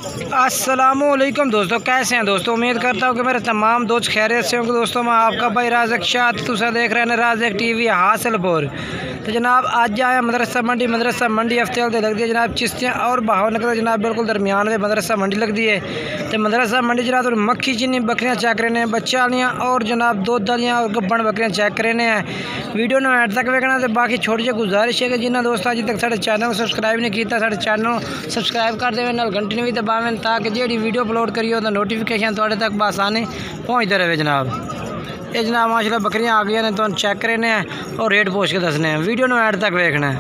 अस्सलामुअलैकुम दोस्तों, कैसे हैं दोस्तों। उम्मीद करता हूँ कि मेरे तमाम दोस्त खैरियत से होंगे। दोस्तों मैं आपका भाई राज़क शाह, तुसा देख रहे हैं राज़क टीवी हासिलपुर। तो जनाब आज आया मदरसा मंडी हफ्ते वाले लगती है जनाब चिश्तियाँ और भावनगर जनाब बिल्कुल दरमियान में मदरसा मंडी लगती है। तो मदरसा मंडी जनाब मक्खी चीनी बकरियाँ चेक करने हैं, बच्चालियाँ और जनाब दूध वालियाँ और गब्बन बकरियाँ चेक करने हैं। वीडियो ने एंड तक वेखना। तो बाकी छोटी जी गुजारिश है कि जिन्होंने दोस्त अभी तक साढ़े चैनल को सब्सक्राइब नहीं किया, साढ़े चैनल सब्सक्राइब कर देवे, नाल घंटी भी दबावें ताकि जी वीडियो अपलोड करिए तो नोटिफिकेशन थोड़े तक बसाने पहुँचते रहे जनाब। ये जनाब माशाल्लाह बकरियाँ आ गई ने, तो चेक करने हैं और रेट पूछ के दसने हैं। वीडियो ने एंड तक वेखना है।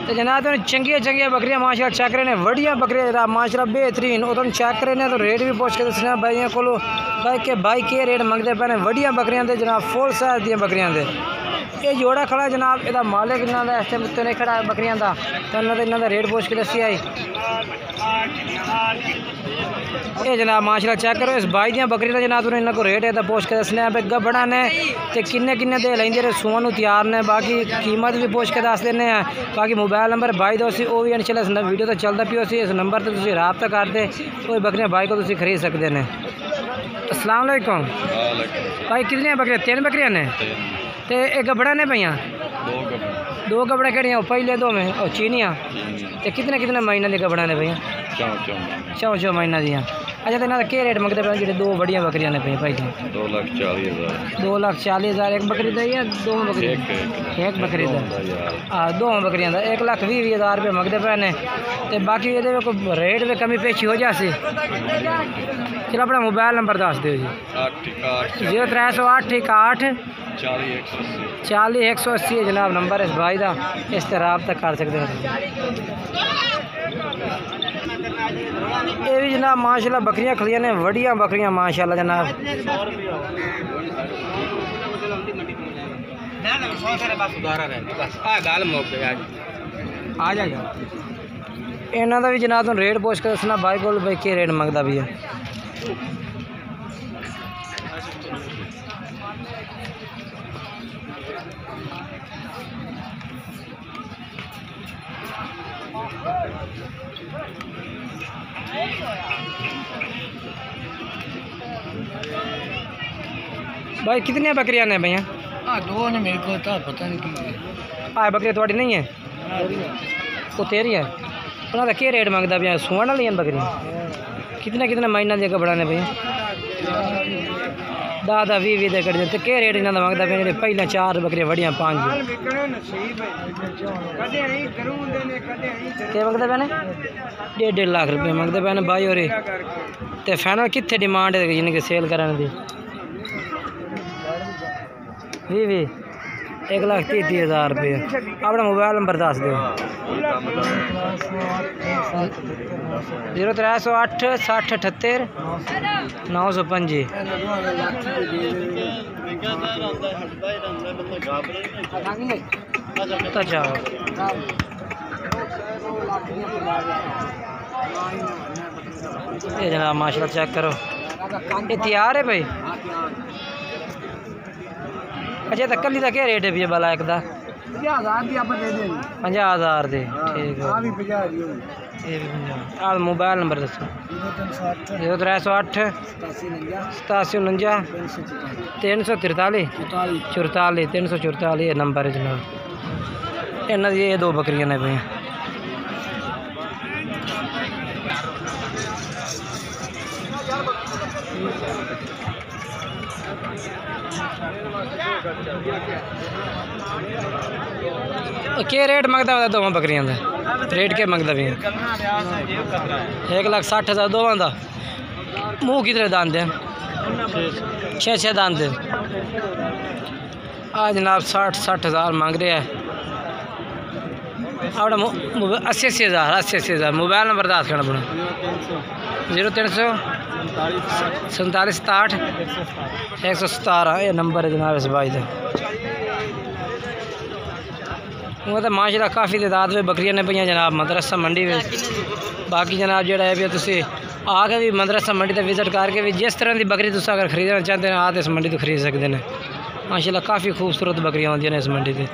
तो जनाब तो चंगिया बकरियाँ माशाल्लाह चेक करने, वड़िया बकरियाँ जनाब माशाल्लाह बेहतरीन। और चेक करने तो रेट भी पूछ के दसने भाइयों को भाई के रेट मंगते पे। वड़िया बकरियाँ दे जनाब फुल साइज दी बकरियाँ दे। ये जोड़ा खड़ा जनाब, यदा मालिक इन्हों का इस टाइम उत्ते नहीं खड़ा है बकरियां का। तो इन्हों का रेट पूछ के दसी आई। ये जनाब माशाल्लाह चेक करो इस भाई दियाँ बकरियां जनाब तुम इन्हों को रेट है पूछ के दसने भाई गब्बड़ा ने तो किन्ने दे लेंगे सून तैयार ने। बाकी कीमत भी पूछ के दस देने हैं। बाकी मोबाइल नंबर भाई दो वो भी इंशाल्लाह वीडियो तो चलता पियो सी। इस नंबर पर तुम रबता करते कोई बकरियां भाई को तुम खरीद सकते हैं। अस्सलाम वालेकुम भाई, कितनी बकरियां? 3 बकरियां ने। तो एक गब्बड़ा ने भैया? 2 गब्बड़ा कड़ियाँ पहले 2 में और चीनियाँ। तो कितने महीने के गब्बड़ा ने भैया? 4 महीना दियाँ। अच्छा तो इन्होंने क्या रेट मंगते पे जो 2 बढ़िया बकरियाँ ने भैया? भाई 2,40,000 एक बकरी दा या 2 बकरी? एक बकरी दा। हाँ 2 बकरियाँ दा 1,20,000 रुपये मंगते पे ने। तो बाकी ये रेट में कमी पेशी हो जासी। चलो अपना मोबाइल नंबर दस दो जी। 0308 40 180 है जनाब नंबर इस भाई का। इस तरह तक कर सकते हैं। ये भी जनाब माशाल्लाह बकरियां खलियां ने, वड़िया बकरियां माशाल्लाह जनाब। इन्हों का भी जनाब तुम रेट पूछ के दसना भाई को भाई के रेट मंगता भी है। भाई कितनी बकरियां ने भैया? 2 ने मेरे को तो पता नहीं की। बकरियां थोड़ी नहीं है? वो तेरी है। उन्होंने क्या रेट मंगता भैया? सुवन वाली बकरियां कितने महीना दिया गब्बड़ा ने भैया? 10-20 दे कट जाते। क्या रेट इन्होंने मंगता भैया? जो पहले 4 बकरियां वड़ियां 5 क्या मंगते पे ने? 1.5 लाख रुपये मंगते पे ने भाई। और तो फाइनल कितने डिमांड है जिनकी सेल करने की? 20 1,30,000 रुपये। अपना मोबाइल नंबर दस दो। 0308 60 78 905। अच्छा ये जनाब माशाल्लाह चेक करो, ये तैयार है भाई। अच्छा तो कली का क्या रेट है भैया? भला एक 50,000 दे। ठीक है। मोबाइल नंबर दसो। 0308 87 343 344 ये नंबर है जनाब। इन्होंने ये 2 बकरियां ने भैया। क्या रेट मंगता है 2 बकरियां का? रेट क्या मंगता भैया? 1,60,000 2 का। मुँह कितने दांत हैं? 6 दांत हैं। आज जनाब 60,000 मांग रहे हैं। अपना 80,000 मोबाइल नंबर दस करना पड़ा। 0300 47 67 117 ये नंबर है जनाब इस भाई का। वो तो माशाल्लाह काफ़ी तादाद में बकरियां ने पईयां जनाब मदरसा मंडी में। बाकी जनाब जो है तुम आके भी मदरसा मंडी तक विजिट करके भी जिस तरह की बकरी तुम अगर खरीदना चाहते हैं आ तो इस मंडी तो खरीद सकते हैं। माशाल्लाह काफ़ी खूबसूरत बकरियां होंगी ने इस मंडी से।